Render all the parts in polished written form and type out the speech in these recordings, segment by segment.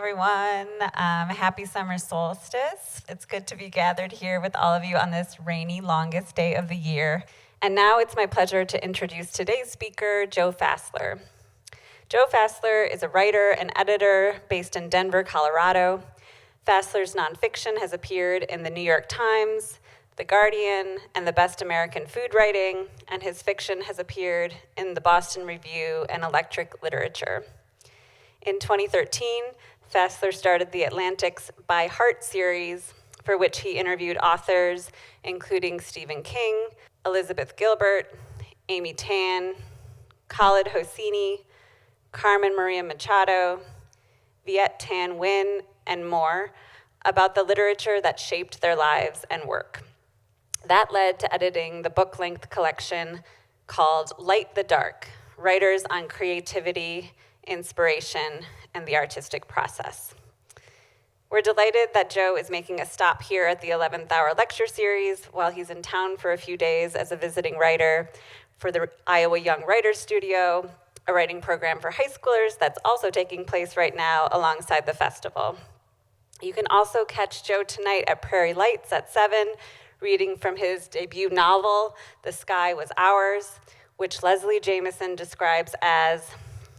everyone. Happy summer solstice. It's good to be gathered here with all of you on this rainy, longest day of the year. And now it's my pleasure to introduce today's speaker, Joe Fassler. Joe Fassler is a writer and editor based in Denver, Colorado. Fassler's nonfiction has appeared in the New York Times, The Guardian, and The Best American Food Writing, and his fiction has appeared in the Boston Review and Electric Literature. In 2013, Fassler started the Atlantic's By Heart series, for which he interviewed authors including Stephen King, Elizabeth Gilbert, Amy Tan, Khaled Hosseini, Carmen Maria Machado, Viet Thanh Nguyen, and more, about the literature that shaped their lives and work. That led to editing the book-length collection called Light the Dark, Writers on Creativity, Inspiration, and the Artistic Process. We're delighted that Joe is making a stop here at the 11th Hour Lecture Series while he's in town for a few days as a visiting writer for the Iowa Young Writers Studio, a writing program for high schoolers that's also taking place right now alongside the festival. You can also catch Joe tonight at Prairie Lights at 7, reading from his debut novel, The Sky Was Ours, which Leslie Jamison describes as,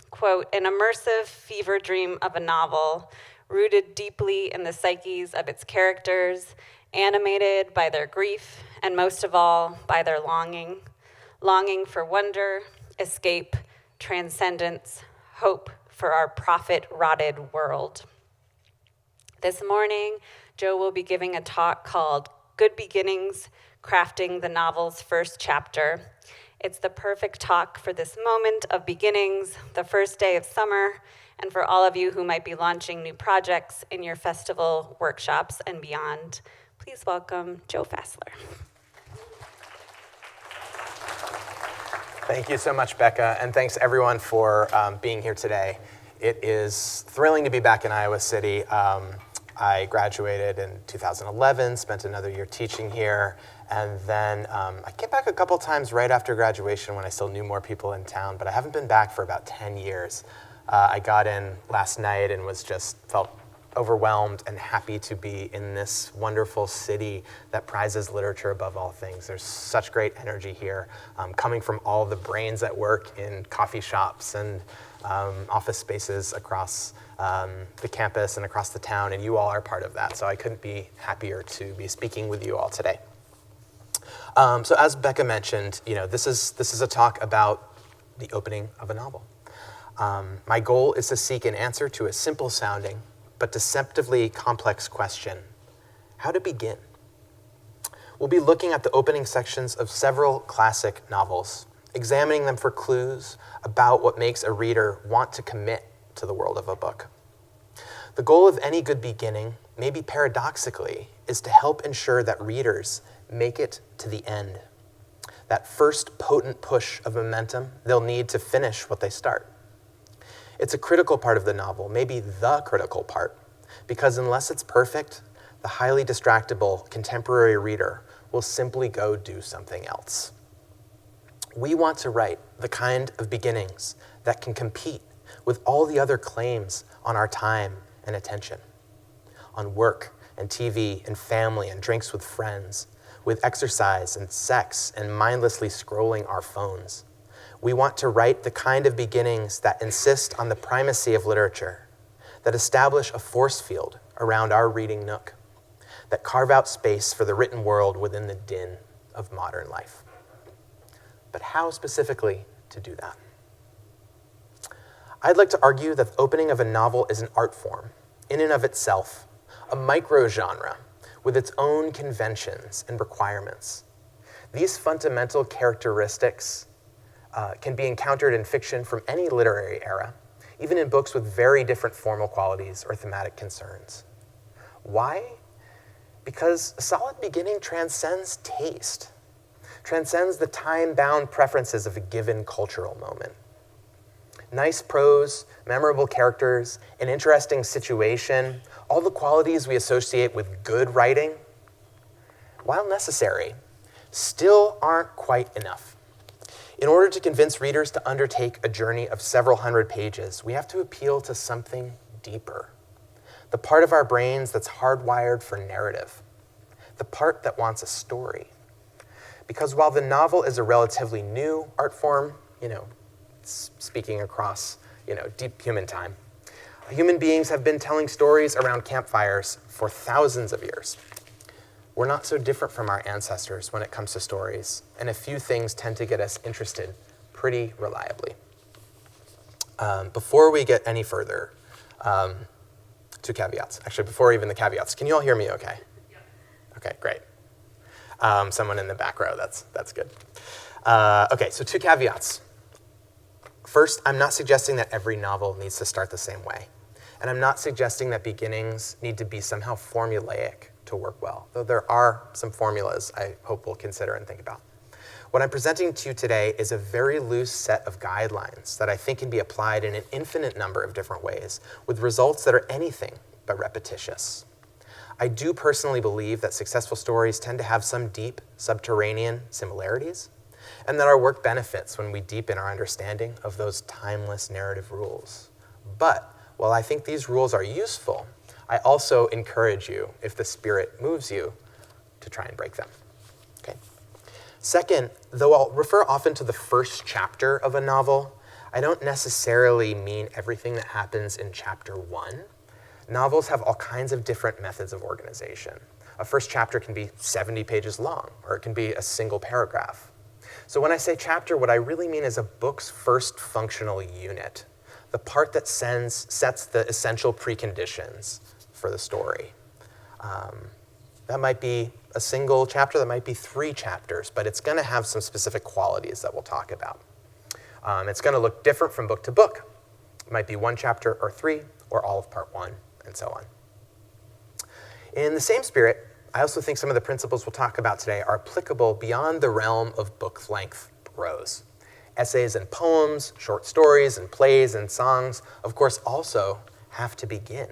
quote, an immersive fever dream of a novel rooted deeply in the psyches of its characters, animated by their grief, and most of all, by their longing for wonder, escape, transcendence, hope for our profit-rotted world. This morning, Joe will be giving a talk called Good Beginnings, Crafting the Novel's First Chapter. It's the perfect talk for this moment of beginnings, the first day of summer, and for all of you who might be launching new projects in your festival, workshops, and beyond. Please welcome Joe Fassler. Thank you so much, Becca, and thanks everyone for being here today. It is thrilling to be back in Iowa City. I graduated in 2011, spent another year teaching here, and then I came back a couple times right after graduation when I still knew more people in town, but I haven't been back for about 10 years. I got in last night and felt overwhelmed and happy to be in this wonderful city that prizes literature above all things. There's such great energy here, coming from all the brains at work in coffee shops and office spaces across the campus and across the town, and you all are part of that, so I couldn't be happier to be speaking with you all today. So as Becca mentioned, this is a talk about the opening of a novel. My goal is to seek an answer to a simple-sounding but deceptively complex question: how to begin? We'll be looking at the opening sections of several classic novels, examining them for clues about what makes a reader want to commit to the world of a book. The goal of any good beginning, maybe paradoxically, is to help ensure that readers make it to the end, that first potent push of momentum they'll need to finish what they start. It's a critical part of the novel, maybe the critical part, because unless it's perfect, the highly distractible contemporary reader will simply go do something else. We want to write the kind of beginnings that can compete with all the other claims on our time and attention, on work and TV and family and drinks with friends, with exercise and sex and mindlessly scrolling our phones. We want to write the kind of beginnings that insist on the primacy of literature, that establish a force field around our reading nook, that carve out space for the written world within the din of modern life. But how specifically to do that? I'd like to argue that the opening of a novel is an art form, in and of itself, a micro-genre with its own conventions and requirements. These fundamental characteristics can be encountered in fiction from any literary era, even in books with very different formal qualities or thematic concerns. Why? Because a solid beginning transcends taste, transcends the time-bound preferences of a given cultural moment. Nice prose, memorable characters, an interesting situation, all the qualities we associate with good writing, while necessary, still aren't quite enough. In order to convince readers to undertake a journey of several hundred pages, we have to appeal to something deeper. the part of our brains that's hardwired for narrative, the part that wants a story. Because while the novel is a relatively new art form, speaking across, deep human time, human beings have been telling stories around campfires for thousands of years. We're not so different from our ancestors when it comes to stories, and a few things tend to get us interested pretty reliably. Before we get any further, two caveats. Actually, before even the caveats, can you all hear me okay? Yeah. Okay, great. Someone in the back row, that's good. Okay, so two caveats. First, I'm not suggesting that every novel needs to start the same way. And I'm not suggesting that beginnings need to be somehow formulaic to work well, though there are some formulas I hope we'll consider and think about. What I'm presenting to you today is a very loose set of guidelines that I think can be applied in an infinite number of different ways, with results that are anything but repetitious. I do personally believe that successful stories tend to have some deep, subterranean similarities, and that our work benefits when we deepen our understanding of those timeless narrative rules. But while I think these rules are useful, I also encourage you, if the spirit moves you, to try and break them. Okay. Second, though I'll refer often to the first chapter of a novel, I don't necessarily mean everything that happens in chapter 1. Novels have all kinds of different methods of organization. A first chapter can be 70 pages long, or it can be a single paragraph. So when I say chapter, what I really mean is a book's first functional unit, the part that sets the essential preconditions for the story. That might be a single chapter, that might be 3 chapters, but it's going to have some specific qualities that we'll talk about. It's going to look different from book to book. It might be 1 chapter or 3, or all of part 1, and so on. In the same spirit, I also think some of the principles we'll talk about today are applicable beyond the realm of book-length prose. Essays and poems, short stories and plays and songs, of course, also have to begin.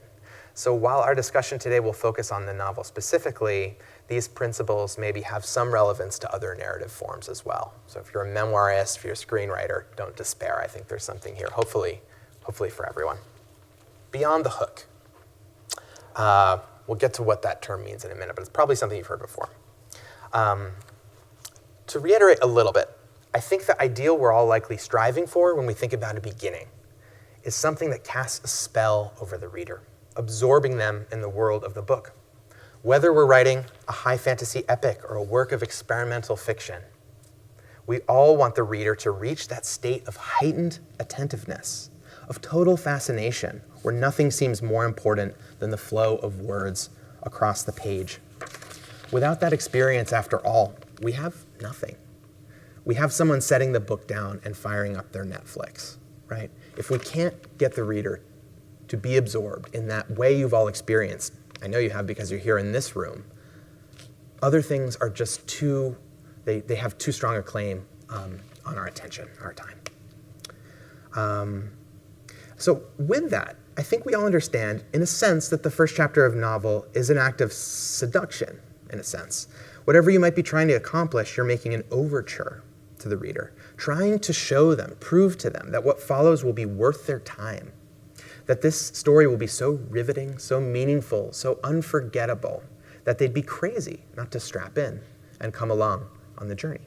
So while our discussion today will focus on the novel specifically, these principles maybe have some relevance to other narrative forms as well. So if you're a memoirist, if you're a screenwriter, don't despair. I think there's something here, hopefully for everyone. Beyond the hook. We'll get to what that term means in a minute, but it's probably something you've heard before. To reiterate a little bit, I think the ideal we're all likely striving for when we think about a beginning is something that casts a spell over the reader, absorbing them in the world of the book. Whether we're writing a high fantasy epic or a work of experimental fiction, we all want the reader to reach that state of heightened attentiveness, of total fascination, where nothing seems more important than the flow of words across the page. Without that experience, after all, we have nothing. We have someone setting the book down and firing up their Netflix, right? If we can't get the reader to be absorbed in that way you've all experienced, I know you have because you're here in this room, other things are just they have too strong a claim on our attention, our time. So with that, I think we all understand, in a sense, that the first chapter of a novel is an act of seduction, in a sense. Whatever you might be trying to accomplish, you're making an overture to the reader, trying to show them, prove to them that what follows will be worth their time, that this story will be so riveting, so meaningful, so unforgettable, that they'd be crazy not to strap in and come along on the journey.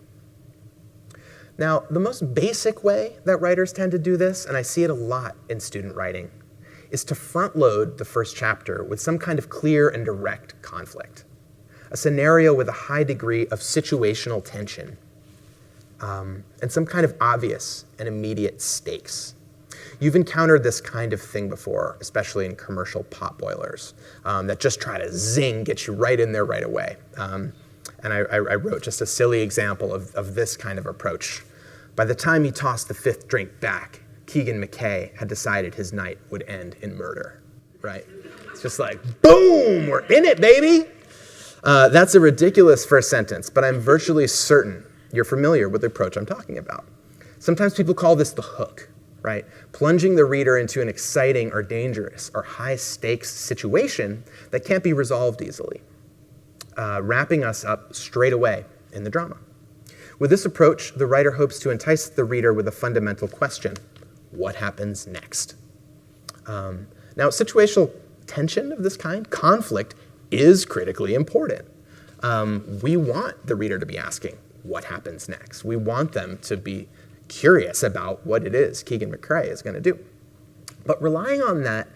Now, the most basic way that writers tend to do this, and I see it a lot in student writing, is to front-load the first chapter with some kind of clear and direct conflict, a scenario with a high degree of situational tension, and some kind of obvious and immediate stakes. You've encountered this kind of thing before, especially in commercial pot boilers, that just try to zing, get you right in there right away. And I wrote just a silly example of this kind of approach. By the time he tossed the 5th drink back, Keegan McKay had decided his night would end in murder, right? It's just like, boom, we're in it, baby. That's a ridiculous first sentence, but I'm virtually certain you're familiar with the approach I'm talking about. Sometimes people call this the hook, right? Plunging the reader into an exciting or dangerous or high-stakes situation that can't be resolved easily, wrapping us up straight away in the drama. With this approach, the writer hopes to entice the reader with a fundamental question: what happens next? Now, situational tension of this kind, conflict, is critically important. We want the reader to be asking, what happens next? We want them to be curious about what it is Keegan McCrae is going to do. But relying on that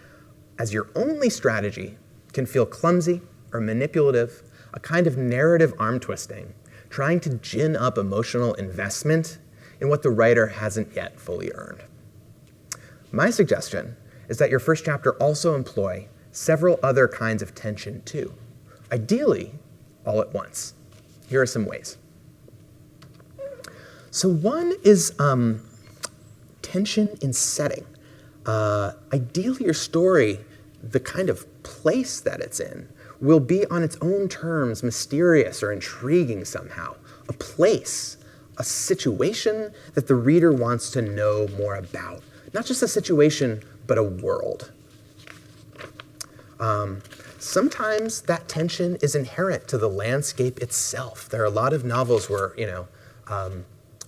as your only strategy can feel clumsy or manipulative, a kind of narrative arm twisting, trying to gin up emotional investment in what the writer hasn't yet fully earned. My suggestion is that your first chapter also employ several other kinds of tension too, ideally all at once. Here are some ways. So one is tension in setting. Ideally, your story, the kind of place that it's in, will be on its own terms mysterious or intriguing somehow. A place, a situation that the reader wants to know more about. Not just a situation, but a world. Sometimes that tension is inherent to the landscape itself. There are a lot of novels where,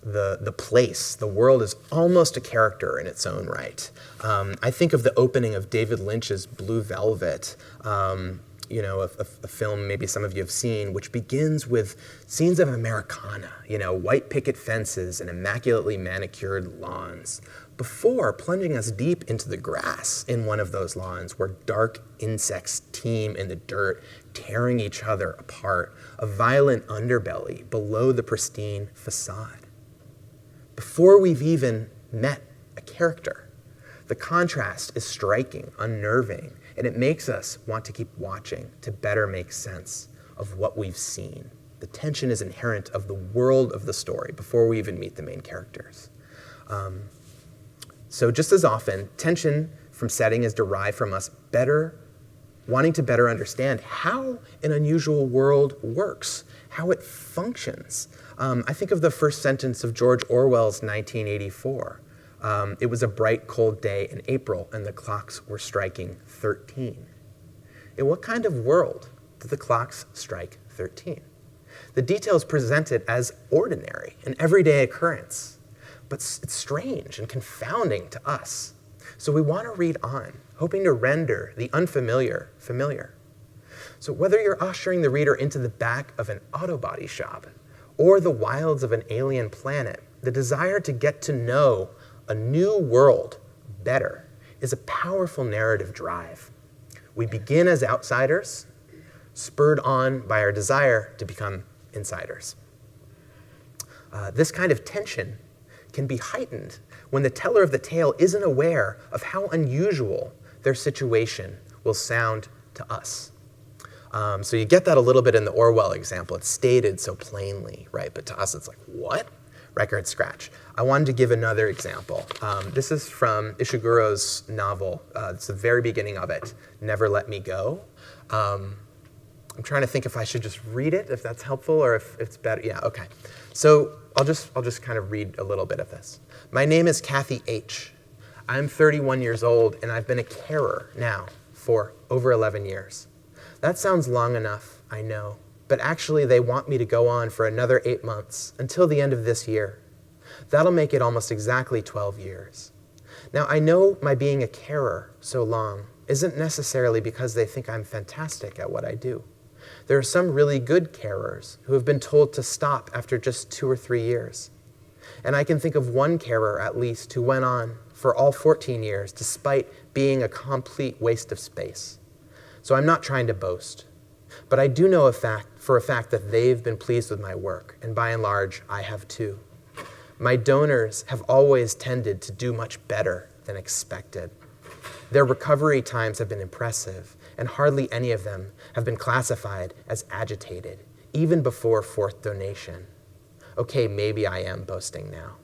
the place, the world is almost a character in its own right. I think of the opening of David Lynch's Blue Velvet, a film maybe some of you have seen, which begins with scenes of Americana, white picket fences and immaculately manicured lawns, before plunging us deep into the grass in one of those lawns where dark insects teem in the dirt, tearing each other apart, a violent underbelly below the pristine facade. Before we've even met a character, the contrast is striking, unnerving, and it makes us want to keep watching to better make sense of what we've seen. The tension is inherent of the world of the story before we even meet the main characters. So just as often, tension from setting is derived from us wanting to better understand how an unusual world works, how it functions. I think of the first sentence of George Orwell's 1984. It was a bright, cold day in April, and the clocks were striking 13. In what kind of world did the clocks strike 13? The details presented as ordinary, an everyday occurrence, but it's strange and confounding to us. So we want to read on, hoping to render the unfamiliar familiar. So whether you're ushering the reader into the back of an auto body shop or the wilds of an alien planet, the desire to get to know a new world better is a powerful narrative drive. We begin as outsiders, spurred on by our desire to become insiders. This kind of tension can be heightened when the teller of the tale isn't aware of how unusual their situation will sound to us. So you get that a little bit in the Orwell example. It's stated so plainly, right? But to us, it's like, what? Record scratch. I wanted to give another example. This is from Ishiguro's novel. It's the very beginning of it, Never Let Me Go. I'm trying to think if I should just read it, if that's helpful, or if it's better. Yeah, okay. So I'll just kind of read a little bit of this. My name is Kathy H. I'm 31 years old, and I've been a carer now for over 11 years. That sounds long enough, I know, but actually they want me to go on for another 8 months, until the end of this year. That'll make it almost exactly 12 years. Now, I know my being a carer so long isn't necessarily because they think I'm fantastic at what I do. There are some really good carers who have been told to stop after just 2 or 3 years. And I can think of one carer, at least, who went on for all 14 years, despite being a complete waste of space. So I'm not trying to boast, but I do know for a fact that they've been pleased with my work, and by and large, I have too. My donors have always tended to do much better than expected. Their recovery times have been impressive, and hardly any of them have been classified as agitated, even before fourth donation. Okay, maybe I am boasting now.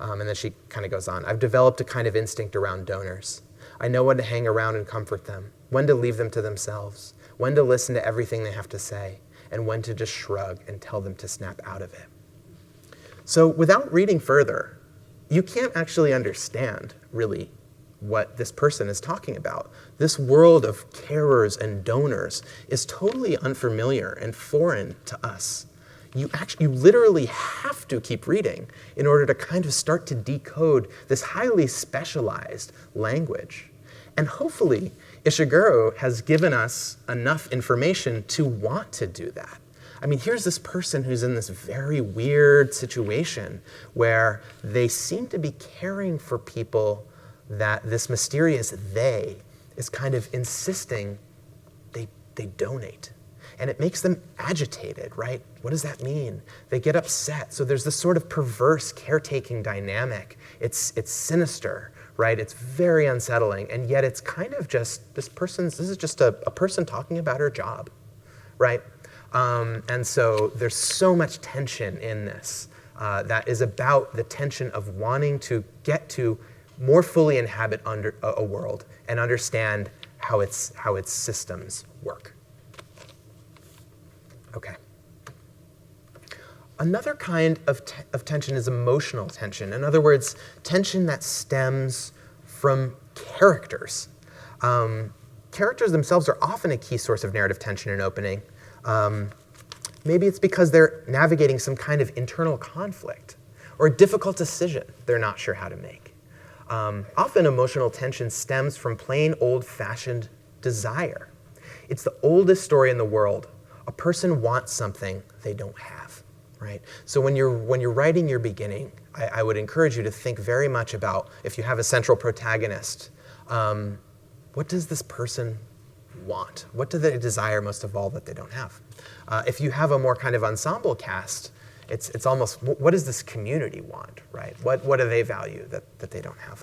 And then she kind of goes on. I've developed a kind of instinct around donors. I know when to hang around and comfort them, when to leave them to themselves, when to listen to everything they have to say, and when to just shrug and tell them to snap out of it. So without reading further, you can't actually understand, really, what this person is talking about. This world of carers and donors is totally unfamiliar and foreign to us. You literally have to keep reading in order to kind of start to decode this highly specialized language. And hopefully, Ishiguro has given us enough information to want to do that. I mean, here's this person who's in this very weird situation where they seem to be caring for people that this mysterious they is kind of insisting they donate. And it makes them agitated, right? What does that mean? They get upset. So there's this sort of perverse caretaking dynamic. It's sinister, right? It's very unsettling. And yet it's kind of just, this is just a person talking about her job, right? And so there's so much tension in this that is about the tension of wanting to get to more fully inhabit under a world and understand how its systems work. Okay. Another kind of tension is emotional tension. In other words, tension that stems from characters. Characters themselves are often a key source of narrative tension in opening. Maybe it's because they're navigating some kind of internal conflict or a difficult decision they're not sure how to make. Often emotional tension stems from plain old-fashioned desire. It's the oldest story in the world. A person wants something they don't have, right? So when you're writing your beginning, I would encourage you to think very much about, if you have a central protagonist, what does this person want? What do they desire most of all that they don't have? If you have a more kind of ensemble cast, it's almost, what does this community want, right? What do they value that they don't have?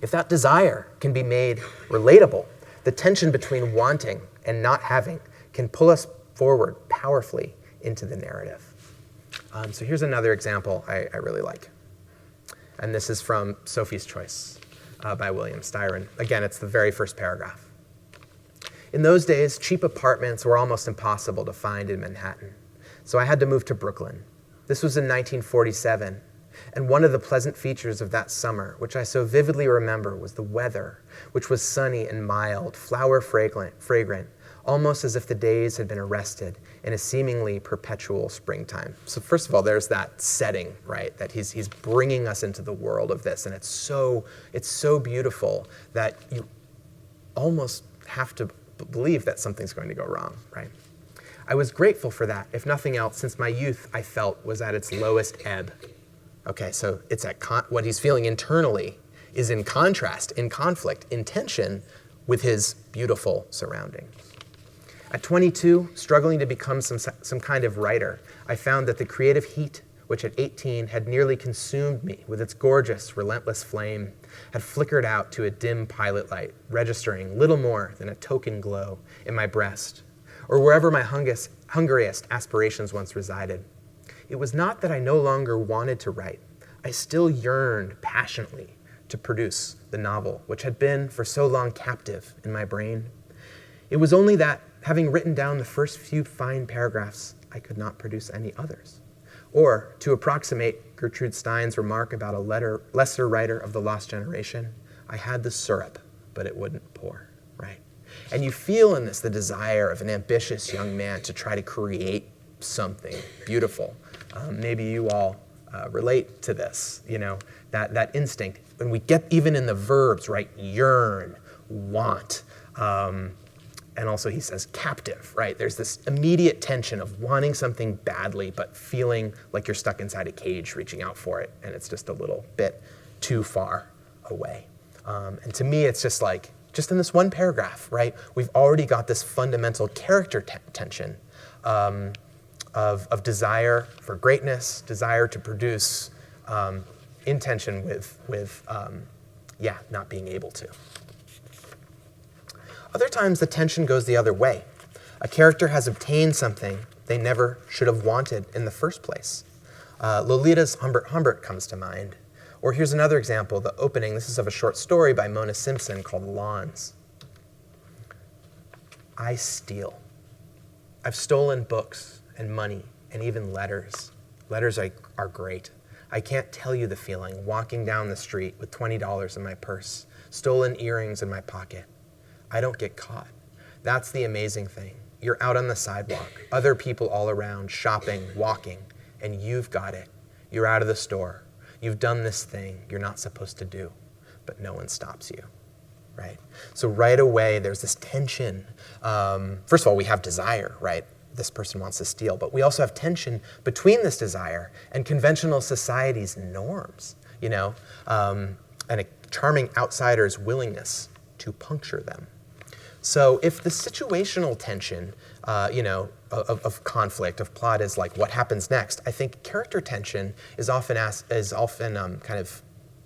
If that desire can be made relatable, the tension between wanting and not having can pull us forward powerfully into the narrative. So here's another example I really like. And this is from Sophie's Choice by William Styron. Again, it's the very first paragraph. In those days, cheap apartments were almost impossible to find in Manhattan. So I had to move to Brooklyn. This was in 1947. And one of the pleasant features of that summer, which I so vividly remember, was the weather, which was sunny and mild, flower fragrant, almost as if the days had been arrested in a seemingly perpetual springtime. So first of all, there's that setting, right? That he's bringing us into the world of this, and it's so beautiful that you almost have to believe that something's going to go wrong, right? I was grateful for that, if nothing else, since my youth, I felt, was at its lowest ebb. Okay, so it's at what he's feeling internally is in contrast, in conflict, in tension with his beautiful surroundings. At 22, struggling to become some kind of writer, I found that the creative heat, which at 18 had nearly consumed me with its gorgeous, relentless flame, had flickered out to a dim pilot light, registering little more than a token glow in my breast, or wherever my hungriest aspirations once resided. It was not that I no longer wanted to write. I still yearned passionately to produce the novel, which had been for so long captive in my brain. It was only that, having written down the first few fine paragraphs, I could not produce any others. Or, to approximate Gertrude Stein's remark about a lesser writer of the lost generation, I had the syrup, but it wouldn't pour, right? And you feel in this the desire of an ambitious young man to try to create something beautiful. Maybe you all relate to this, that instinct. When we get even in the verbs, right, yearn, want, and also he says captive, right? There's this immediate tension of wanting something badly, but feeling like you're stuck inside a cage reaching out for it, and it's just a little bit too far away. And to me, it's just like, just in this one paragraph, right? We've already got this fundamental character tension of desire for greatness, desire to produce, in tension with not being able to. Other times the tension goes the other way. A character has obtained something they never should have wanted in the first place. Lolita's Humbert comes to mind. Or here's another example, the opening. This is of a short story by Mona Simpson called Lawns. I steal. I've stolen books and money and even letters. Letters are great. I can't tell you the feeling walking down the street with $20 in my purse, stolen earrings in my pocket. I don't get caught. That's the amazing thing. You're out on the sidewalk, other people all around, shopping, walking, and you've got it. You're out of the store. You've done this thing you're not supposed to do, but no one stops you. right? So right away, there's this tension. First of all, we have desire, right? This person wants to steal, but we also have tension between this desire and conventional society's norms, and a charming outsider's willingness to puncture them. So if the situational tension, of conflict, of plot is like what happens next, I think character tension is often kind of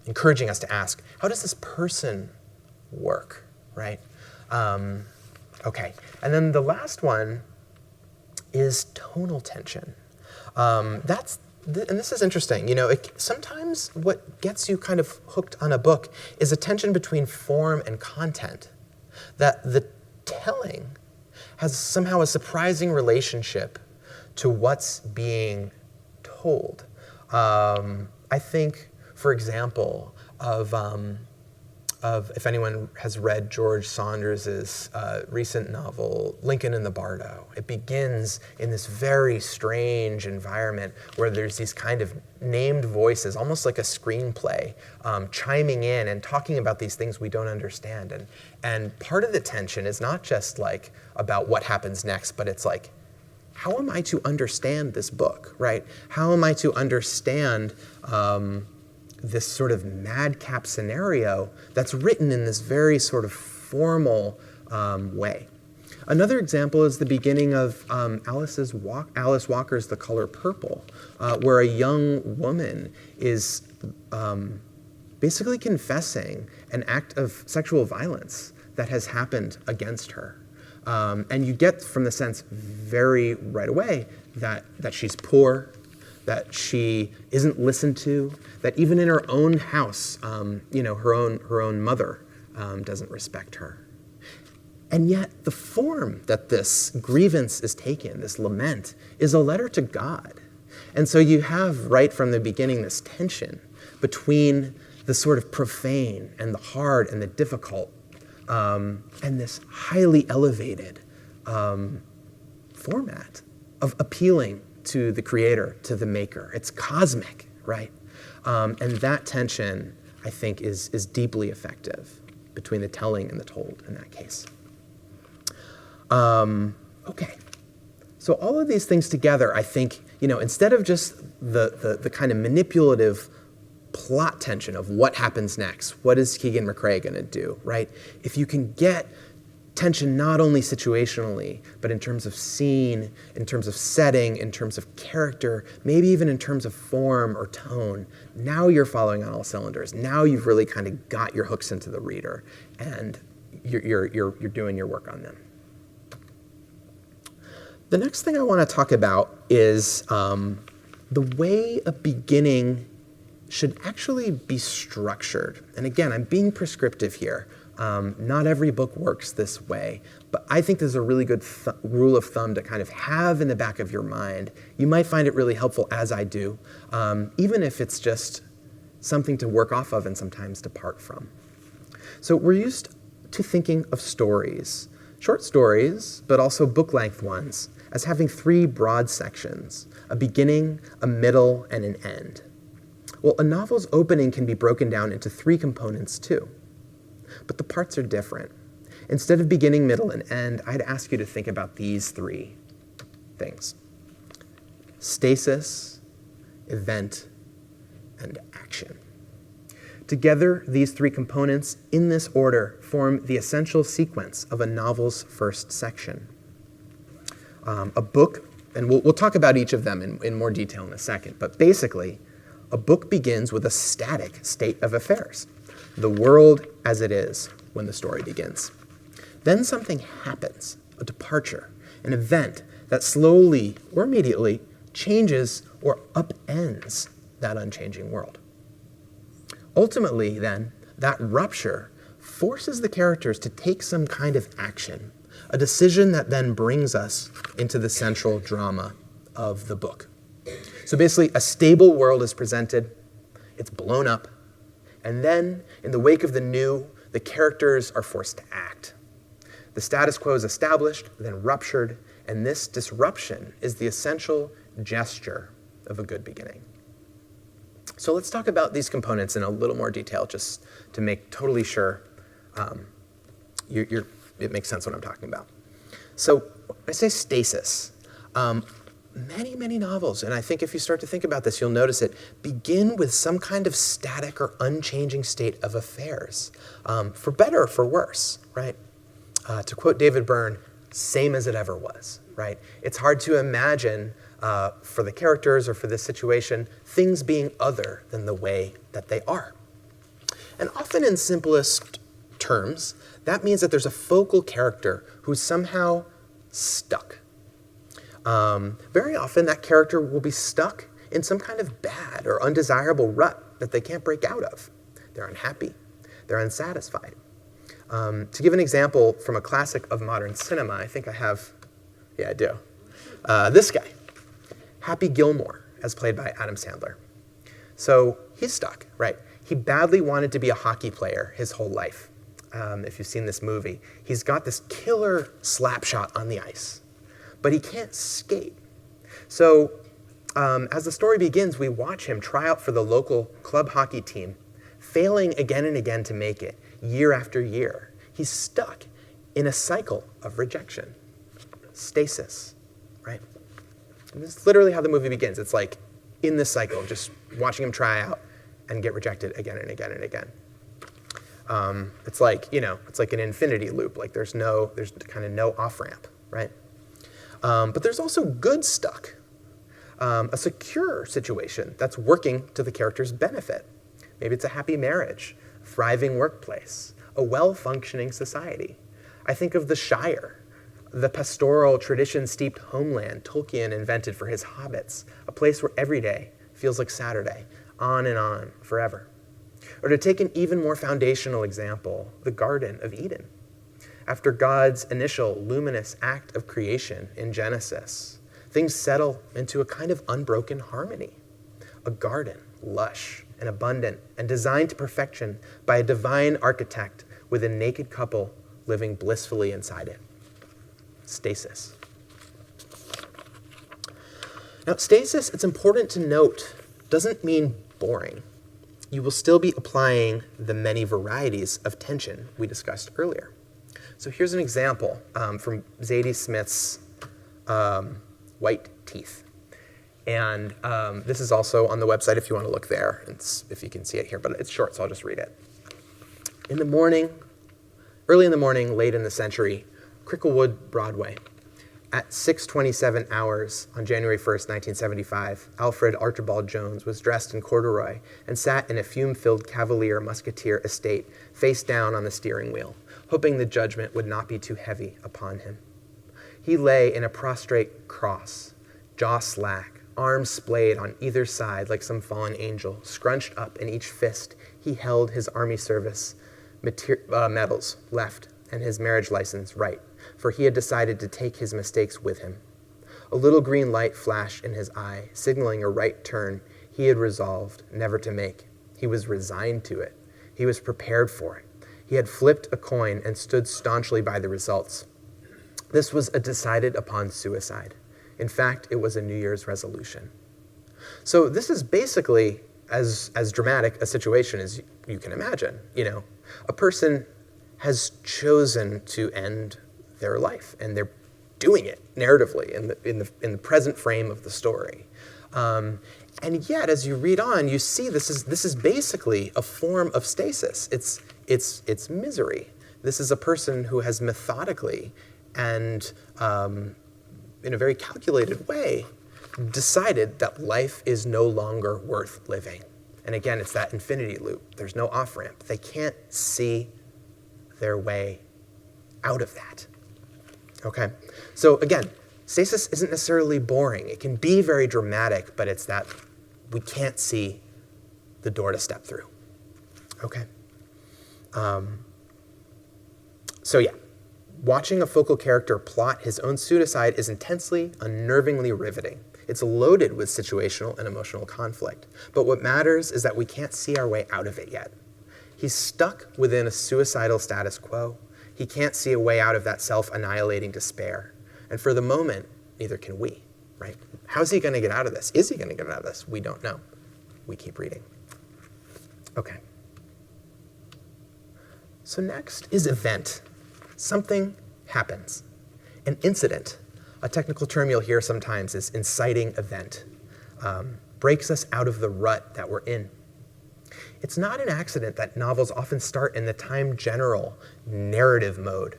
encouraging us to ask, how does this person work, right? Okay, and then the last one is tonal tension. And this is interesting. Sometimes what gets you kind of hooked on a book is a tension between form and content. That the telling has somehow a surprising relationship to what's being told. I think, for example, of if anyone has read George Saunders's recent novel, Lincoln in the Bardo. It begins in this very strange environment where there's these kind of named voices, almost like a screenplay, chiming in and talking about these things we don't understand. And part of the tension is not just like about what happens next, but it's like, how am I to understand this book, right? How am I to understand this sort of madcap scenario that's written in this very sort of formal way? Another example is the beginning of Alice Walker's The Color Purple, where a young woman is basically confessing an act of sexual violence that has happened against her. And you get from the sense very right away that she's poor, that she isn't listened to, that even in her own house, her own mother doesn't respect her. And yet the form that this grievance is taken, this lament, is a letter to God. And so you have right from the beginning this tension between the sort of profane and the hard and the difficult, and this highly elevated format of appealing to the creator, to the maker. It's cosmic, right? And that tension, I think, is deeply effective between the telling and the told in that case. Okay. So all of these things together, I think, instead of just the kind of manipulative plot tension of what happens next, what is Keegan-McCrae going to do, right? If you can get tension not only situationally, but in terms of scene, in terms of setting, in terms of character, maybe even in terms of form or tone, now you're following on all cylinders. Now you've really kind of got your hooks into the reader, and you're doing your work on them. The next thing I want to talk about is the way a beginning should actually be structured. And again, I'm being prescriptive here. Not every book works this way, but I think there's a really good rule of thumb to kind of have in the back of your mind. You might find it really helpful, as I do, even if it's just something to work off of and sometimes depart from. So we're used to thinking of stories, short stories, but also book-length ones, as having three broad sections: a beginning, a middle, and an end. Well, a novel's opening can be broken down into three components too. But the parts are different. Instead of beginning, middle, and end, I'd ask you to think about these three things: stasis, event, and action. Together, these three components, in this order, form the essential sequence of a novel's first section. A book, and we'll talk about each of them in more detail in a second, but basically, a book begins with a static state of affairs, the world as it is when the story begins. Then something happens, a departure, an event that slowly or immediately changes or upends that unchanging world. Ultimately, then, that rupture forces the characters to take some kind of action, a decision that then brings us into the central drama of the book. So basically, a stable world is presented, it's blown up, and then, in the wake of the new, the characters are forced to act. The status quo is established, then ruptured, and this disruption is the essential gesture of a good beginning. So let's talk about these components in a little more detail, just to make totally sure it makes sense what I'm talking about. So when I say stasis, many, many novels, and I think if you start to think about this, you'll notice it, begin with some kind of static or unchanging state of affairs, for better or for worse, right? To quote David Byrne, same as it ever was, right? It's hard to imagine for the characters or for this situation, things being other than the way that they are. And often in simplest terms, that means that there's a focal character who's somehow stuck. Very often that character will be stuck in some kind of bad or undesirable rut that they can't break out of. They're unhappy, they're unsatisfied. To give an example from a classic of modern cinema, I think I have, yeah, I do. This guy, Happy Gilmore, as played by Adam Sandler. So he's stuck, right? He badly wanted to be a hockey player his whole life. If you've seen this movie, he's got this killer slap shot on the ice, but he can't skate. So as the story begins, we watch him try out for the local club hockey team, failing again and again to make it, year after year. He's stuck in a cycle of rejection, stasis, right? And this is literally how the movie begins. It's like in this cycle, just watching him try out and get rejected again and again and again. It's like, it's like an infinity loop. Like there's kind of no off-ramp, right? But there's also good stuck, a secure situation that's working to the character's benefit. Maybe it's a happy marriage, a thriving workplace, a well-functioning society. I think of The Shire, the pastoral, tradition-steeped homeland Tolkien invented for his hobbits, a place where every day feels like Saturday, on and on, forever. Or to take an even more foundational example, the Garden of Eden. After God's initial luminous act of creation in Genesis, things settle into a kind of unbroken harmony. A garden, lush and abundant and designed to perfection by a divine architect with a naked couple living blissfully inside it. Stasis. Now, stasis, it's important to note, doesn't mean boring. You will still be applying the many varieties of tension we discussed earlier. So here's an example from Zadie Smith's White Teeth. And this is also on the website if you want to look there, if you can see it here, but it's short, so I'll just read it. In the morning, early in the morning, late in the century, Cricklewood, Broadway. At 6:27 hours on January 1st, 1975, Alfred Archibald Jones was dressed in corduroy and sat in a fume-filled Cavalier Musketeer estate, face down on the steering wheel, hoping the judgment would not be too heavy upon him. He lay in a prostrate cross, jaw slack, arms splayed on either side like some fallen angel, scrunched up in each fist. He held his army service medals left and his marriage license right, for he had decided to take his mistakes with him. A little green light flashed in his eye, signaling a right turn he had resolved never to make. He was resigned to it. He was prepared for it. He had flipped a coin and stood staunchly by the results. This was a decided upon suicide. In fact, it was a New Year's resolution. So this is basically as dramatic a situation as you can imagine. A person has chosen to end their life, and they're doing it narratively in the present frame of the story. And yet, as you read on, you see this is basically a form of stasis. It's misery. This is a person who has methodically and in a very calculated way decided that life is no longer worth living. And again, it's that infinity loop. There's no off-ramp. They can't see their way out of that. Okay? So again, stasis isn't necessarily boring. It can be very dramatic, but it's that we can't see the door to step through. Okay? So yeah, watching a focal character plot his own suicide is intensely, unnervingly riveting. It's loaded with situational and emotional conflict. But what matters is that we can't see our way out of it yet. He's stuck within a suicidal status quo. He can't see a way out of that self-annihilating despair. And for the moment, neither can we, right? How's he going to get out of this? Is he going to get out of this? We don't know. We keep reading. Okay. So next is event. Something happens. An incident, a technical term you'll hear sometimes is inciting event, breaks us out of the rut that we're in. It's not an accident that novels often start in the time general narrative mode,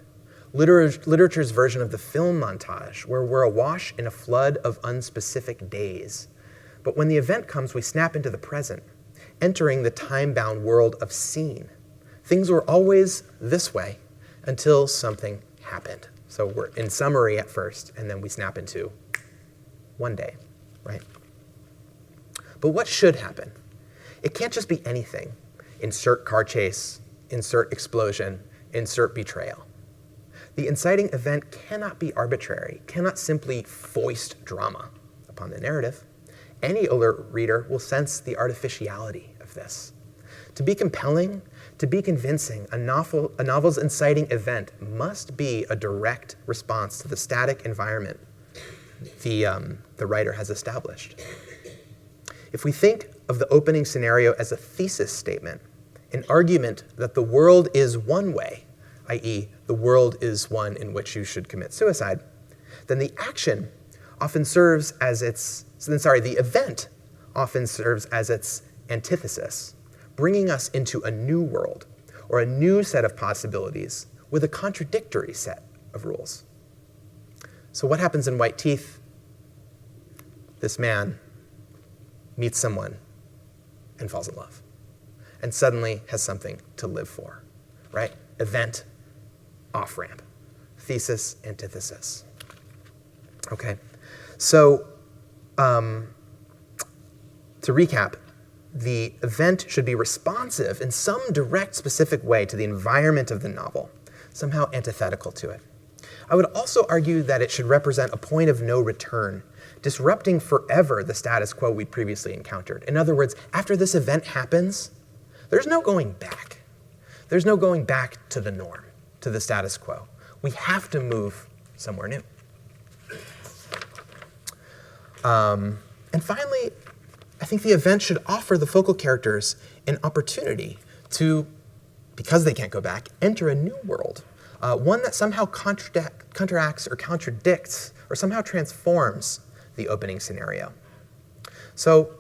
literature's version of the film montage, where we're awash in a flood of unspecific days. But when the event comes, we snap into the present, entering the time-bound world of scene. Things were always this way until something happened. So we're in summary at first, and then we snap into one day, right? But what should happen? It can't just be anything. Insert car chase, insert explosion, insert betrayal. The inciting event cannot be arbitrary, cannot simply foist drama upon the narrative. Any alert reader will sense the artificiality of this. To be compelling, to be convincing, a novel's inciting event must be a direct response to the static environment the writer has established. If we think of the opening scenario as a thesis statement, an argument that the world is one way, i.e., the world is one in which you should commit suicide, then the action often serves as the event often serves as its antithesis, bringing us into a new world or a new set of possibilities with a contradictory set of rules. So what happens in White Teeth? This man meets someone and falls in love and suddenly has something to live for, right? Event, off-ramp, thesis, antithesis. Okay, so to recap, the event should be responsive in some direct, specific way to the environment of the novel, somehow antithetical to it. I would also argue that it should represent a point of no return, disrupting forever the status quo we'd previously encountered. In other words, after this event happens, there's no going back. There's no going back to the norm, to the status quo. We have to move somewhere new. And finally, I think the event should offer the focal characters an opportunity to, because they can't go back, enter a new world, one that somehow counteracts or contradicts or somehow transforms the opening scenario. So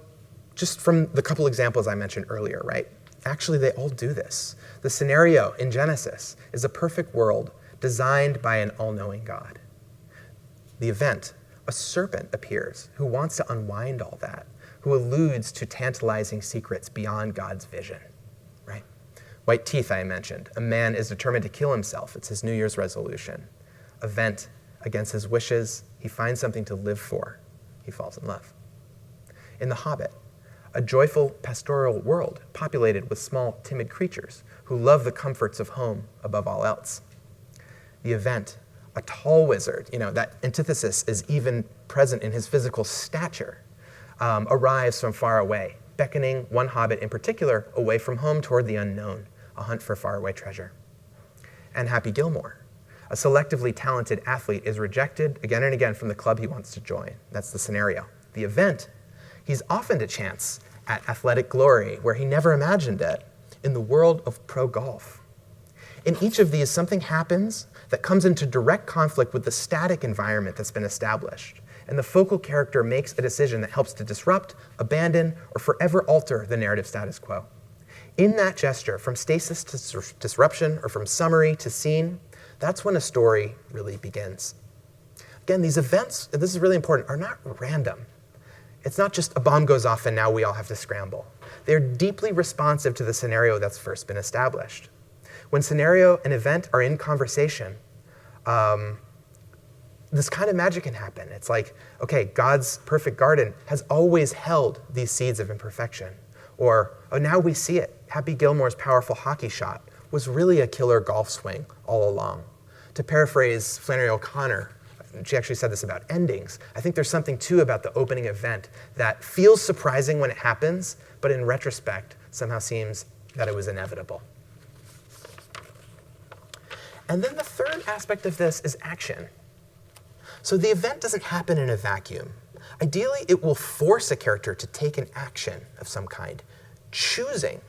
just from the couple examples I mentioned earlier, right? Actually, they all do this. The scenario in Genesis is a perfect world designed by an all-knowing God. The event, a serpent appears who wants to unwind all that, who alludes to tantalizing secrets beyond God's vision, right? White Teeth, I mentioned. A man is determined to kill himself. It's his New Year's resolution. Event, against his wishes, he finds something to live for. He falls in love. In The Hobbit, a joyful pastoral world populated with small, timid creatures who love the comforts of home above all else. The event, a tall wizard, that antithesis is even present in his physical stature, arrives from far away, beckoning one hobbit in particular away from home toward the unknown, a hunt for faraway treasure. And Happy Gilmore, a selectively talented athlete, is rejected again and again from the club he wants to join. That's the scenario. The event, he's often to chance at athletic glory where he never imagined it, in the world of pro golf. In each of these, something happens that comes into direct conflict with the static environment that's been established, and the focal character makes a decision that helps to disrupt, abandon, or forever alter the narrative status quo. In that gesture, from stasis to disruption, or from summary to scene, that's when a story really begins. Again, these events, and this is really important, are not random. It's not just a bomb goes off and now we all have to scramble. They're deeply responsive to the scenario that's first been established. When scenario and event are in conversation, this kind of magic can happen. It's like, okay, God's perfect garden has always held these seeds of imperfection. Or, oh, now we see it. Happy Gilmore's powerful hockey shot was really a killer golf swing all along. To paraphrase Flannery O'Connor, she actually said this about endings. I think there's something, too, about the opening event that feels surprising when it happens, but in retrospect, somehow seems that it was inevitable. And then the third aspect of this is action. So the event doesn't happen in a vacuum. Ideally, it will force a character to take an action of some kind, choosing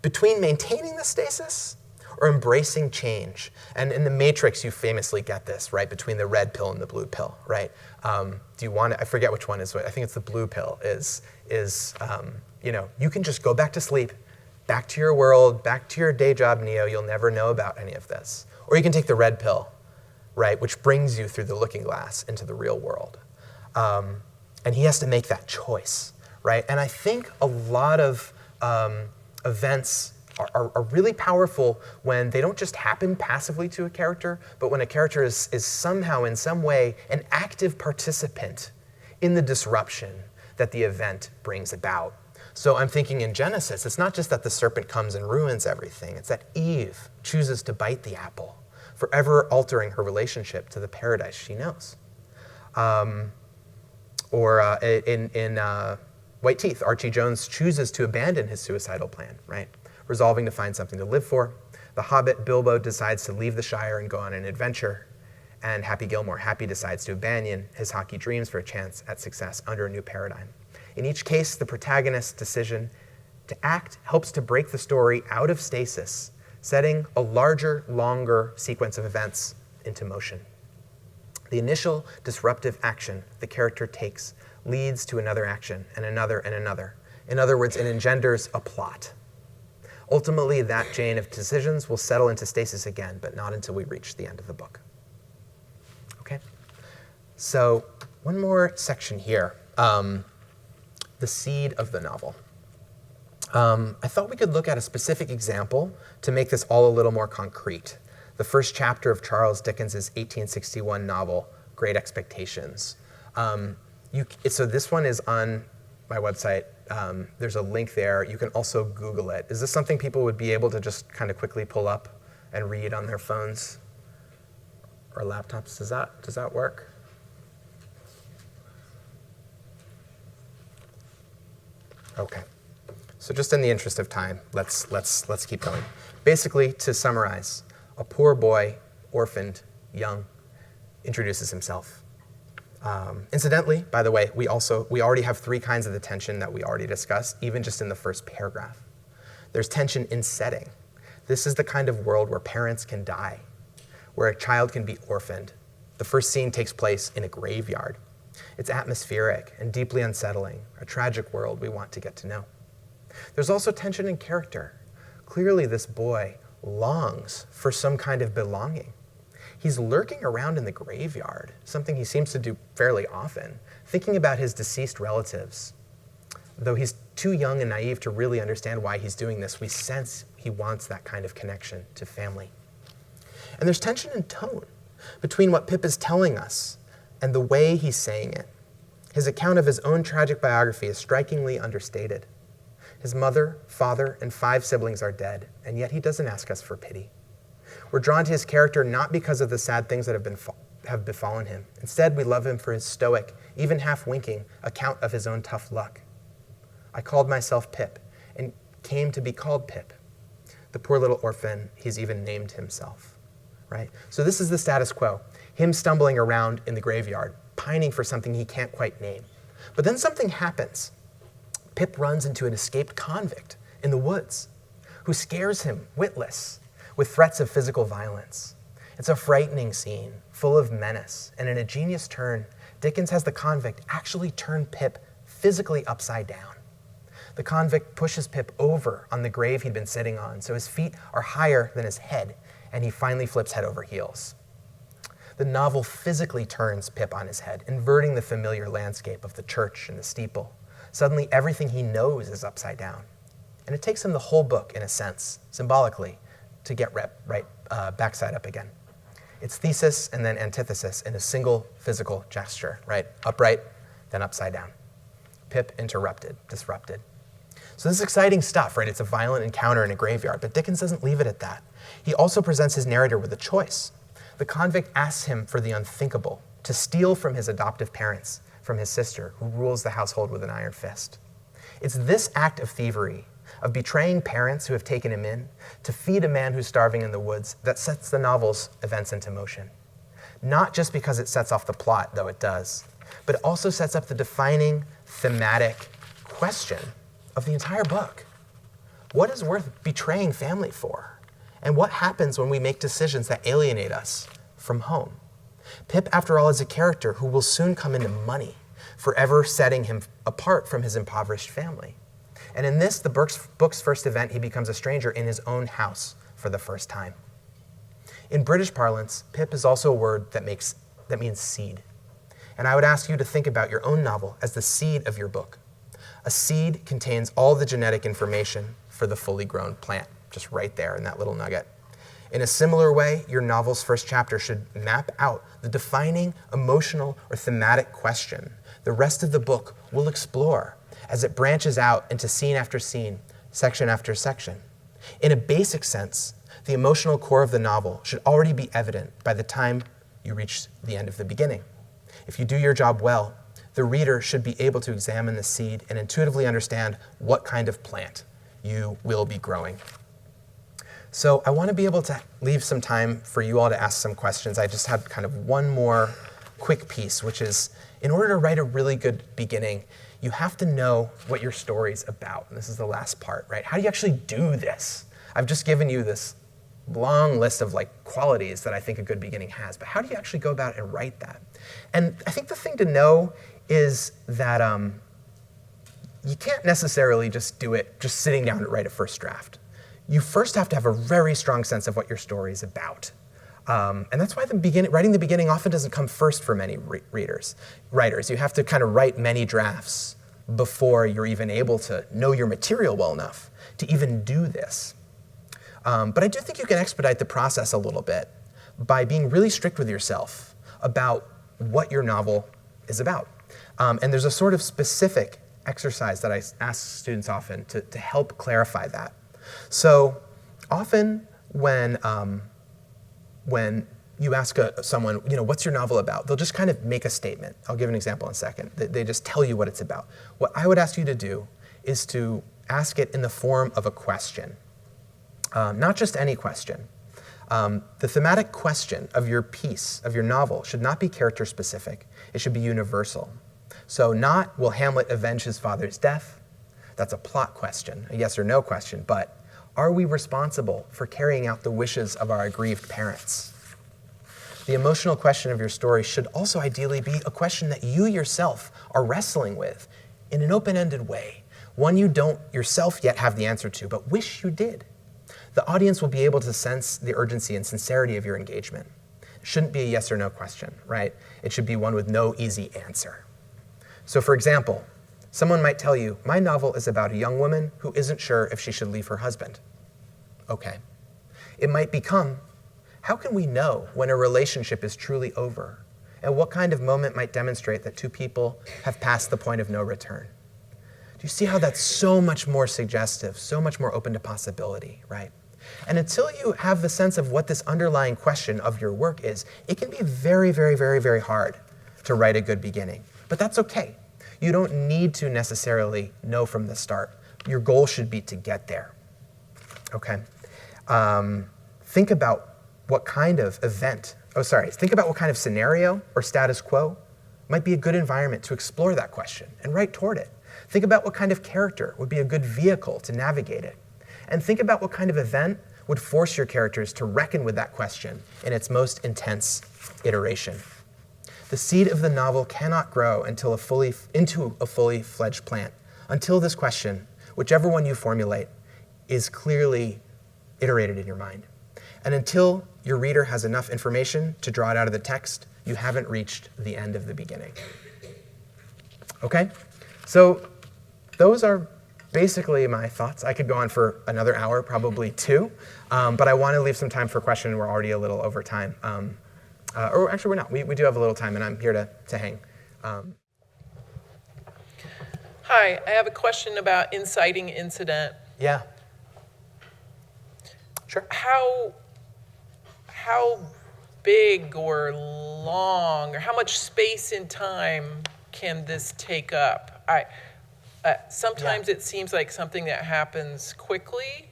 between maintaining the stasis or embracing change. And in The Matrix, you famously get this, right, between the red pill and the blue pill, right? Do you want to, I forget which one is what, I think it's the blue pill, you can just go back to sleep, back to your world, back to your day job, Neo, you'll never know about any of this. Or you can take the red pill, right, which brings you through the looking glass into the real world. And he has to make that choice, right? And I think a lot of events are really powerful when they don't just happen passively to a character, but when a character is somehow, in some way, an active participant in the disruption that the event brings about. So I'm thinking in Genesis, it's not just that the serpent comes and ruins everything, it's that Eve chooses to bite the apple, forever altering her relationship to the paradise she knows. In White Teeth, Archie Jones chooses to abandon his suicidal plan, right? Resolving to find something to live for. The Hobbit, Bilbo, decides to leave the Shire and go on an adventure. And Happy Gilmore, Happy decides to abandon his hockey dreams for a chance at success under a new paradigm. In each case, the protagonist's decision to act helps to break the story out of stasis, setting a larger, longer sequence of events into motion. The initial disruptive action the character takes leads to another action, and another, and another. In other words, it engenders a plot. Ultimately, that chain of decisions will settle into stasis again, but not until we reach the end of the book. Okay? So, one more section here. The seed of the novel. I thought we could look at a specific example to make this all a little more concrete. The first chapter of Charles Dickens' 1861 novel, Great Expectations. So this one is on my website. There's a link there. You can also Google it. Is this something people would be able to just kind of quickly pull up and read on their phones or laptops? Does that work? Okay. So just in the interest of time, let's keep going. Basically, to summarize, a poor boy, orphaned, young, introduces himself. Incidentally, by the way, we already have 3 kinds of the tension that we already discussed, even just in the first paragraph. There's tension in setting. This is the kind of world where parents can die, where a child can be orphaned. The first scene takes place in a graveyard. It's atmospheric and deeply unsettling, a tragic world we want to get to know. There's also tension in character. Clearly, this boy longs for some kind of belonging. He's lurking around in the graveyard, something he seems to do fairly often, thinking about his deceased relatives. Though he's too young and naive to really understand why he's doing this, we sense he wants that kind of connection to family. And there's tension in tone between what Pip is telling us and the way he's saying it. His account of his own tragic biography is strikingly understated. His mother, father, and 5 siblings are dead, and yet he doesn't ask us for pity. We're drawn to his character not because of the sad things that have befallen him. Instead, we love him for his stoic, even half-winking, account of his own tough luck. I called myself Pip, and came to be called Pip. The poor little orphan, he's even named himself, right? So this is the status quo. Him stumbling around in the graveyard, pining for something he can't quite name. But then something happens. Pip runs into an escaped convict in the woods who scares him witless with threats of physical violence. It's a frightening scene, full of menace, and in a genius turn, Dickens has the convict actually turn Pip physically upside down. The convict pushes Pip over on the grave he'd been sitting on, so his feet are higher than his head, and he finally flips head over heels. The novel physically turns Pip on his head, inverting the familiar landscape of the church and the steeple. Suddenly, everything he knows is upside down. And it takes him the whole book, in a sense, symbolically, to get backside up again. It's thesis and then antithesis in a single physical gesture, right? Upright, then upside down. Pip interrupted, disrupted. So this is exciting stuff, right? It's a violent encounter in a graveyard, but Dickens doesn't leave it at that. He also presents his narrator with a choice. The convict asks him for the unthinkable, to steal from his adoptive parents, from his sister, who rules the household with an iron fist. It's this act of thievery, of betraying parents who have taken him in, to feed a man who's starving in the woods, that sets the novel's events into motion. Not just because it sets off the plot, though it does, but it also sets up the defining thematic question of the entire book. What is worth betraying family for? And what happens when we make decisions that alienate us from home? Pip, after all, is a character who will soon come into money, forever setting him apart from his impoverished family. And in this, the book's first event, he becomes a stranger in his own house for the first time. In British parlance, Pip is also a word that means seed. And I would ask you to think about your own novel as the seed of your book. A seed contains all the genetic information for the fully grown plant, just right there in that little nugget. In a similar way, your novel's first chapter should map out the defining emotional or thematic question the rest of the book will explore as it branches out into scene after scene, section after section. In a basic sense, the emotional core of the novel should already be evident by the time you reach the end of the beginning. If you do your job well, the reader should be able to examine the seed and intuitively understand what kind of plant you will be growing. So I want to be able to leave some time for you all to ask some questions. I just had kind of one more quick piece, which is, in order to write a really good beginning, you have to know what your story's about. And this is the last part, right? How do you actually do this? I've just given you this long list of qualities that I think a good beginning has, but how do you actually go about and write that? And I think the thing to know is that you can't necessarily just do it just sitting down to write a first draft. You first have to have a very strong sense of what your story is about. And that's why writing the beginning often doesn't come first for many writers. You have to kind of write many drafts before you're even able to know your material well enough to even do this. But I do think you can expedite the process a little bit by being really strict with yourself about what your novel is about. And there's a sort of specific exercise that I ask students often to help clarify that. So often when you ask someone, what's your novel about? They'll just kind of make a statement. I'll give an example in a second. They just tell you what it's about. What I would ask you to do is to ask it in the form of a question. Not just any question. The thematic question of your piece, of your novel, should not be character specific. It should be universal. So not, will Hamlet avenge his father's death? That's a plot question, a yes or no question, but are we responsible for carrying out the wishes of our aggrieved parents? The emotional question of your story should also ideally be a question that you yourself are wrestling with in an open-ended way, one you don't yourself yet have the answer to, but wish you did. The audience will be able to sense the urgency and sincerity of your engagement. It shouldn't be a yes or no question, right? It should be one with no easy answer. So for example, someone might tell you, my novel is about a young woman who isn't sure if she should leave her husband. Okay. It might become, how can we know when a relationship is truly over? And what kind of moment might demonstrate that two people have passed the point of no return? Do you see how that's so much more suggestive, so much more open to possibility, right? And until you have the sense of what this underlying question of your work is, it can be very, very, very, very hard to write a good beginning. But that's okay. You don't need to necessarily know from the start. Your goal should be to get there, okay? Think about what kind of think about what kind of scenario or status quo might be a good environment to explore that question and write toward it. Think about what kind of character would be a good vehicle to navigate it. And think about what kind of event would force your characters to reckon with that question in its most intense iteration. The seed of the novel cannot grow into a fully fledged plant until this question, whichever one you formulate, is clearly iterated in your mind. And until your reader has enough information to draw it out of the text, you haven't reached the end of the beginning. Okay? So those are basically my thoughts. I could go on for another hour, probably two, but I want to leave some time for questions. We're already a little over time. Or actually, we're not. We do have a little time, and I'm here to hang. Hi, I have a question about inciting incident. Yeah. Sure. How big or long, or how much space in time can this take up? Sometimes it seems like something that happens quickly,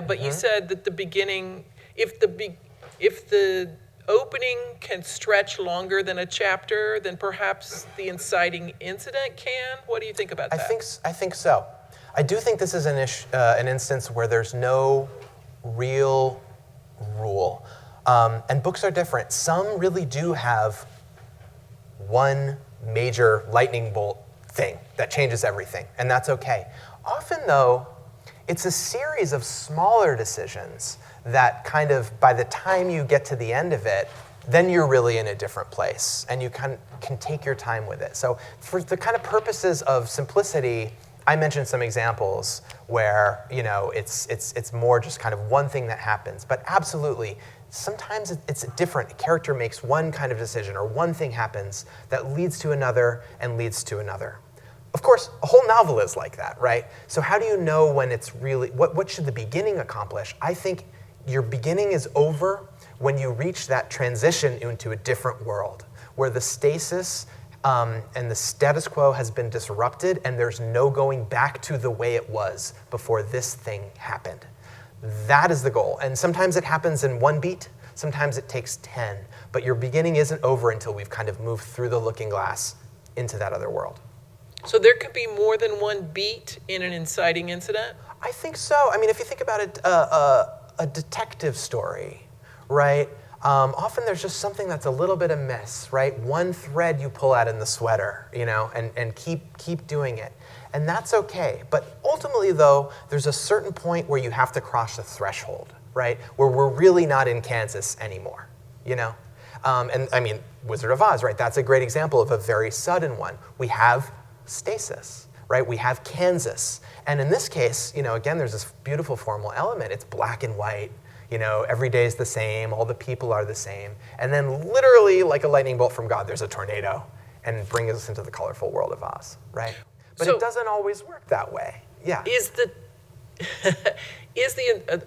but you said that the beginning, if the opening can stretch longer than a chapter, then perhaps the inciting incident can. What do you think about that? I think so. I do think this is an instance where there's no real rule. And books are different. Some really do have one major lightning bolt thing that changes everything, and that's okay. Often, though, it's a series of smaller decisions that kind of, by the time you get to the end of it, then you're really in a different place, and you can take your time with it. So for the kind of purposes of simplicity, I mentioned some examples where, it's more just kind of one thing that happens. But absolutely, sometimes it's different. A character makes one kind of decision, or one thing happens that leads to another and leads to another. Of course, a whole novel is like that, right? So how do you know when it's really, what should the beginning accomplish? I think your beginning is over when you reach that transition into a different world, where the stasis and the status quo has been disrupted, and there's no going back to the way it was before this thing happened. That is the goal. And sometimes it happens in one beat, sometimes it takes 10, but your beginning isn't over until we've kind of moved through the looking glass into that other world. So there could be more than one beat in an inciting incident? I think so. I mean, if you think about it, a detective story, right? Often there's just something that's a little bit amiss, right? One thread you pull out in the sweater, and keep doing it. And that's okay. But ultimately, though, there's a certain point where you have to cross the threshold, right? Where we're really not in Kansas anymore, And I mean, Wizard of Oz, right? That's a great example of a very sudden one. We have stasis, right? We have Kansas. And in this case, again, there's this beautiful formal element. It's black and white. Every day is the same. All the people are the same. And then literally, like a lightning bolt from God, there's a tornado and brings us into the colorful world of Oz, right? But it doesn't always work that way. Yeah. Is the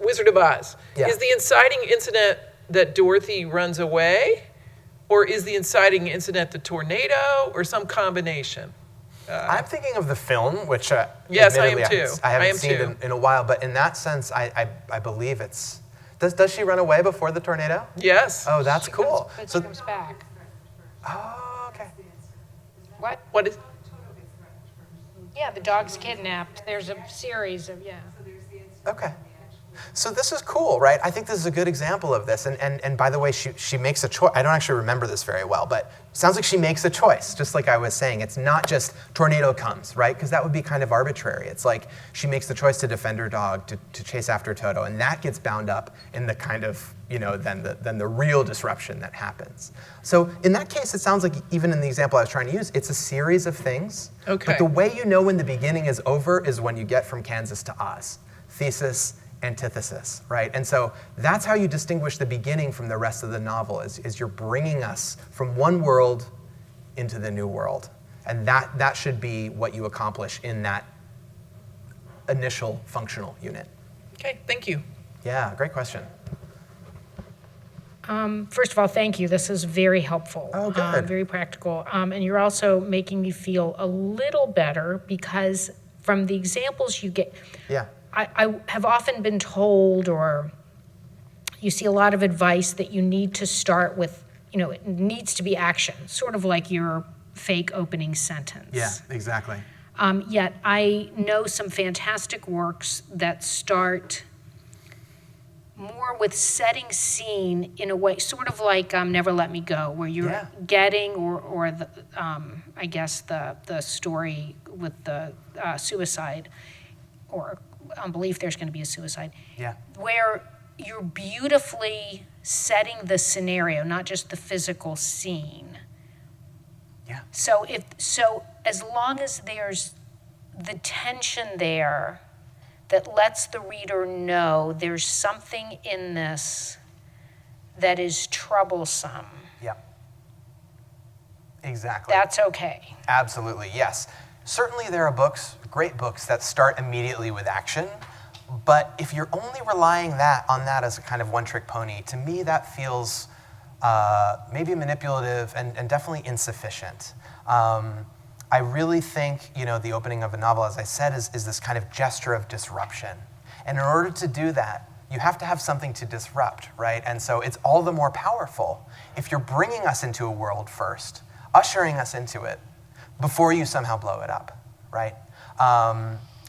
Wizard of Oz, is the inciting incident that Dorothy runs away? Or is the inciting incident the tornado? Or some combination? I'm thinking of the film, which yes, I am too. I haven't seen it in a while. But in that sense, I believe it's... Does she run away before the tornado? Yes. Oh, that's cool. But she comes back. Oh, okay. What? What is... Yeah, the dog's kidnapped. There's a series of, Okay. So this is cool, right? I think this is a good example of this. And by the way, she makes a choice. I don't actually remember this very well, but it sounds like she makes a choice, just like I was saying. It's not just tornado comes, right? Because that would be kind of arbitrary. It's like she makes the choice to defend her dog, to chase after Toto, and that gets bound up in the kind of, then the real disruption that happens. So in that case, it sounds like, even in the example I was trying to use, it's a series of things. Okay. But the way you know when the beginning is over is when you get from Kansas to Oz. Thesis, antithesis, right? And so that's how you distinguish the beginning from the rest of the novel, is you're bringing us from one world into the new world. And that should be what you accomplish in that initial functional unit. Okay, thank you. Yeah, great question. First of all, thank you. This is very helpful. Oh, good. Very practical. And you're also making me feel a little better because from the examples you get... Yeah. I have often been told, or you see a lot of advice that you need to start with, it needs to be action, sort of like your fake opening sentence. Yeah, exactly. Yet I know some fantastic works that start more with setting scene in a way, sort of like Never Let Me Go, where you're getting, or the, I guess the story with the suicide, or belief there's going to be a suicide, where you're beautifully setting the scenario, not just the physical scene. Yeah. So as long as there's the tension there that lets the reader know there's something in this that is troublesome. Yeah. Exactly. That's okay. Absolutely, yes. Certainly there are books, great books, that start immediately with action, but if you're only relying on that as a kind of one-trick pony, to me that feels maybe manipulative and definitely insufficient. I really think, the opening of a novel, as I said, is this kind of gesture of disruption. And in order to do that, you have to have something to disrupt, right? And so it's all the more powerful if you're bringing us into a world first, ushering us into it, before you somehow blow it up, right?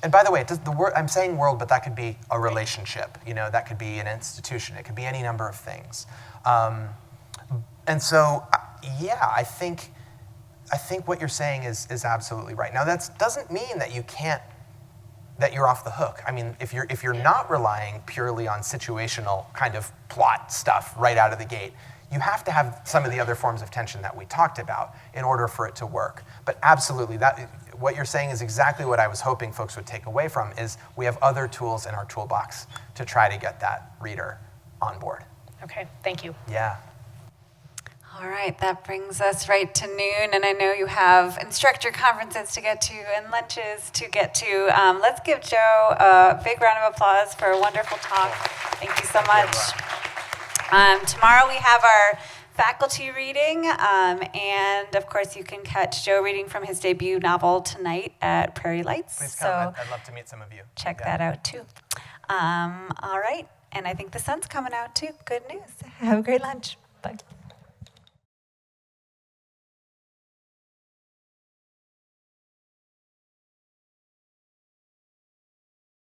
And by the way, I'm saying world, but that could be a relationship. That could be an institution. It could be any number of things. And so, yeah, I think what you're saying is absolutely right. Now, that doesn't mean that you're off the hook. I mean, if you're not relying purely on situational kind of plot stuff right out of the gate, you have to have some of the other forms of tension that we talked about in order for it to work. But absolutely, what you're saying is exactly what I was hoping folks would take away from, is we have other tools in our toolbox to try to get that reader on board. Okay, thank you. Yeah. All right, that brings us right to noon, and I know you have instructor conferences to get to and lunches to get to. Let's give Joe a big round of applause for a wonderful talk. Thank you so much. Tomorrow we have our faculty reading, and of course you can catch Joe reading from his debut novel tonight at Prairie Lights. Please come. I'd love to meet some of you. Check that out too. All right, and I think the sun's coming out too. Good news. Have a great lunch. Bye.